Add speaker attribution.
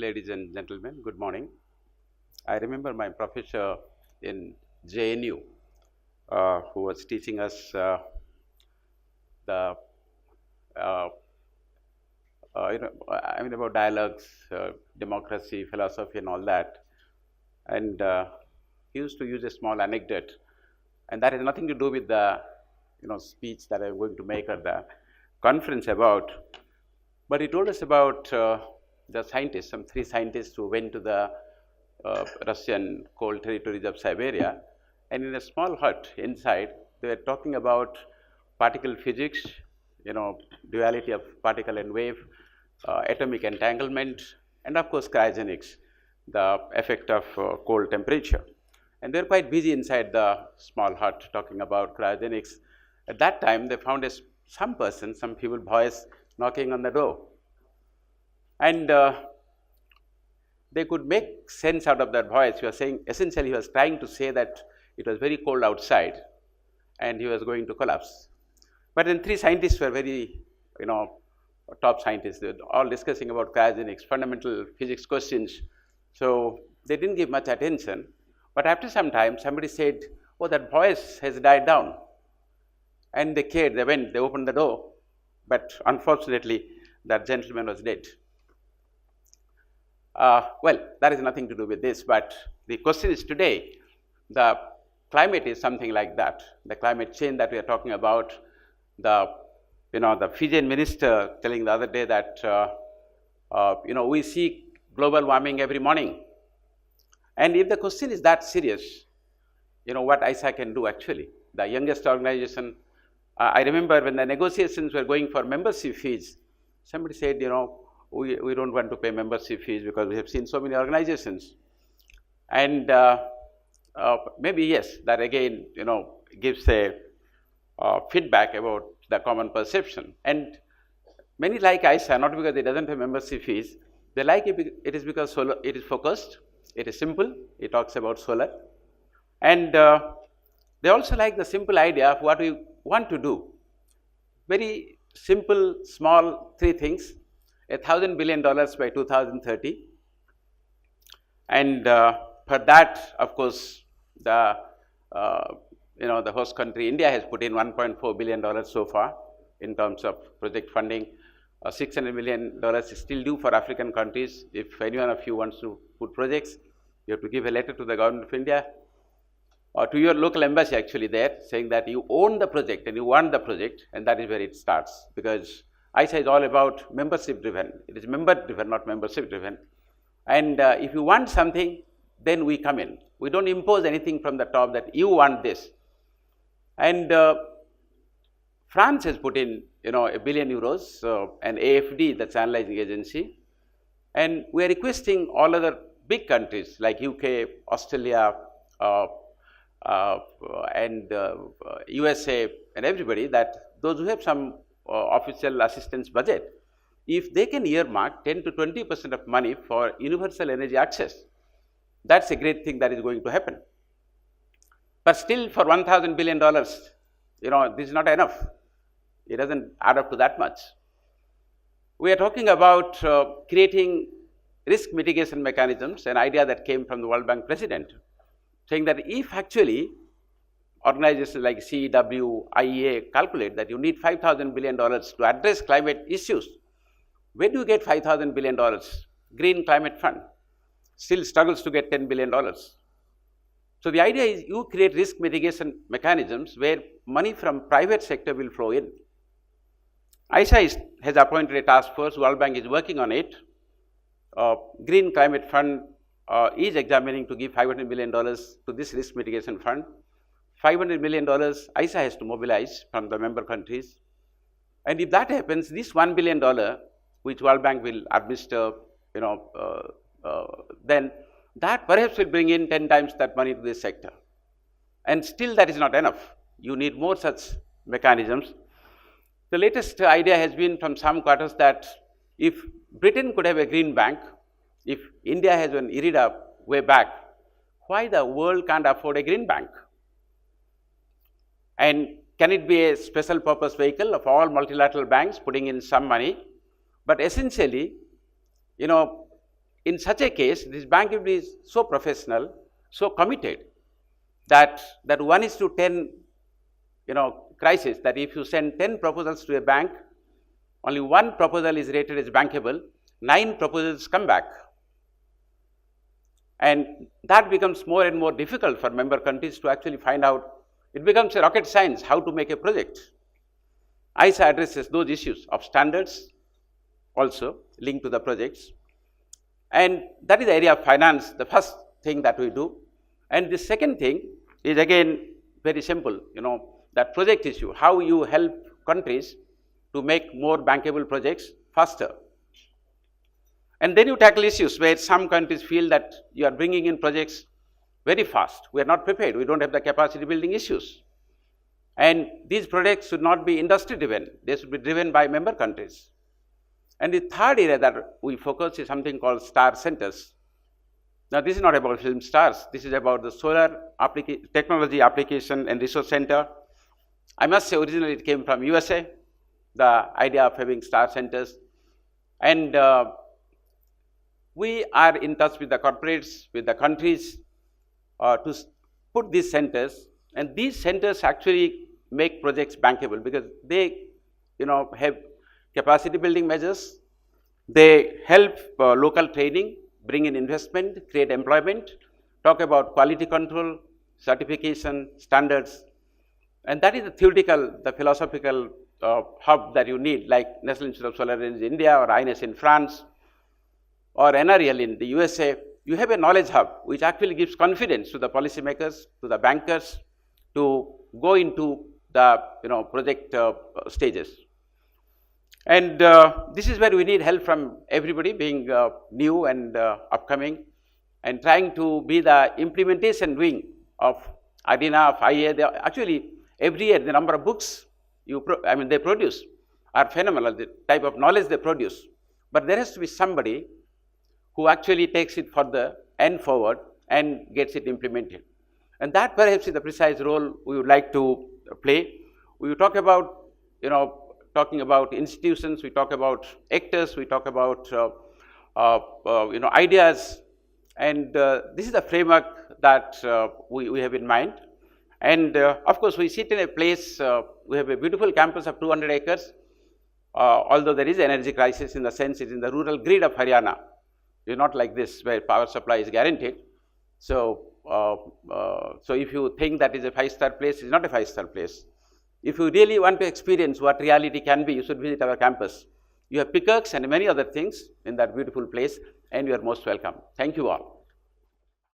Speaker 1: Ladies and gentlemen, good morning. I remember my professor in JNU who was teaching us the about dialogues, democracy, philosophy, and all that. And he used to use a small anecdote, and that has nothing to do with the speech that I'm going to make at the conference about. But he told us about the scientists, some 3 scientists who went to the Russian cold territories of Siberia, and in a small hut inside, they were talking about particle physics, duality of particle and wave, atomic entanglement, and of course cryogenics, the effect of cold temperature. And they were quite busy inside the small hut talking about cryogenics. At that time, they found some feeble voice knocking on the door. And they could make sense out of that voice. He was saying, essentially, he was trying to say that it was very cold outside and he was going to collapse. But then 3 scientists were very, top scientists. They were all discussing about cryogenics, fundamental physics questions. So they didn't give much attention. But after some time, somebody said, oh, that voice has died down. And they cared, they went, they opened the door. But unfortunately, that gentleman was dead. Well, that has nothing to do with this, but the question is today, the climate is something like that. The climate change that we are talking about, the Fijian minister telling the other day that, we see global warming every morning. And if the question is that serious, what ISA can do actually, the youngest organization, I remember when the negotiations were going for membership fees, somebody said, we don't want to pay membership fees because we have seen so many organizations. And maybe yes, that again, gives a feedback about the common perception. And many like ISA, not because it doesn't have membership fees, they like it is because it is focused, it is simple, it talks about solar. And they also like the simple idea of what we want to do. Very simple, small 3 things. $1,000 billion by 2030, and for that, of course, the host country India has put in $1.4 billion so far in terms of project funding. $600 million is still due for African countries. If any one of you wants to put projects, you have to give a letter to the government of India or to your local embassy actually there, saying that you own the project and you want the project, and that is where it starts, because ISA is all about membership driven. It is member driven, not membership driven. And if you want something, then we come in. We don't impose anything from the top that you want this. And France has put in, €1 billion, an AFD, that's analyzing agency. And we are requesting all other big countries like UK, Australia, and USA, and everybody, that those who have some official assistance budget, if they can earmark 10 to 20% of money for universal energy access, that's a great thing that is going to happen. But still, for $1,000 billion, this is not enough. It doesn't add up to that much. We are talking about creating risk mitigation mechanisms, an idea that came from the World Bank president, saying that if actually organizations like CEEW, IEA calculate that you need $5,000 billion to address climate issues, where do you get $5,000 billion? Green Climate Fund still struggles to get $10 billion. So the idea is you create risk mitigation mechanisms where money from private sector will flow in. ISA has appointed a task force, World Bank is working on it. Green Climate Fund is examining to give $500 million to this risk mitigation fund. $500 million ISA has to mobilize from the member countries. And if that happens, this $1 billion, which World Bank will administer, then that perhaps will bring in 10 times that money to this sector. And still that is not enough. You need more such mechanisms. The latest idea has been from some quarters that if Britain could have a green bank, if India has an IRIDA way back, why the world can't afford a green bank? And can it be a special purpose vehicle of all multilateral banks putting in some money? But essentially, in such a case, this bank will be so professional, so committed that 1:10, crisis, that if you send 10 proposals to a bank, only one proposal is rated as bankable, 9 proposals come back. And that becomes more and more difficult for member countries to actually find out. It becomes a rocket science how to make a project. ISA addresses those issues of standards also linked to the projects. And that is the area of finance, the first thing that we do. And the second thing is again very simple, that project issue, how you help countries to make more bankable projects faster. And then you tackle issues where some countries feel that you are bringing in projects very fast. We are not prepared. We don't have the capacity building issues. And these projects should not be industry driven. They should be driven by member countries. And the third area that we focus is something called star centers. Now, this is not about film stars. This is about the solar technology application and resource center. I must say originally it came from USA, the idea of having star centers. And we are in touch with the corporates, with the countries to put these centers, and these centers actually make projects bankable because they have capacity building measures, they help local training, bring in investment, create employment, talk about quality control, certification, standards, and that is the theoretical, the philosophical hub that you need, like National Institute of Solar Energy in India or INS in France or NREL in the USA. You have a knowledge hub which actually gives confidence to the policymakers, to the bankers to go into the project stages. And this is where we need help from everybody, being new and upcoming, and trying to be the implementation wing of ADINA, of IEA. Actually, every year the number of books they produce are phenomenal, the type of knowledge they produce. But there has to be somebody who actually takes it further and forward and gets it implemented. And that perhaps is the precise role we would like to play. We talk about, talking about institutions, we talk about actors, we talk about, ideas, and this is the framework that we have in mind. And of course, we sit in a place, we have a beautiful campus of 200 acres, although there is an energy crisis in the sense it's in the rural grid of Haryana. It's not like this where power supply is guaranteed. So, so if you think that is a 5-star place, it's not a 5-star place. If you really want to experience what reality can be, you should visit our campus. You have pickaxe and many other things in that beautiful place, and you are most welcome. Thank you all.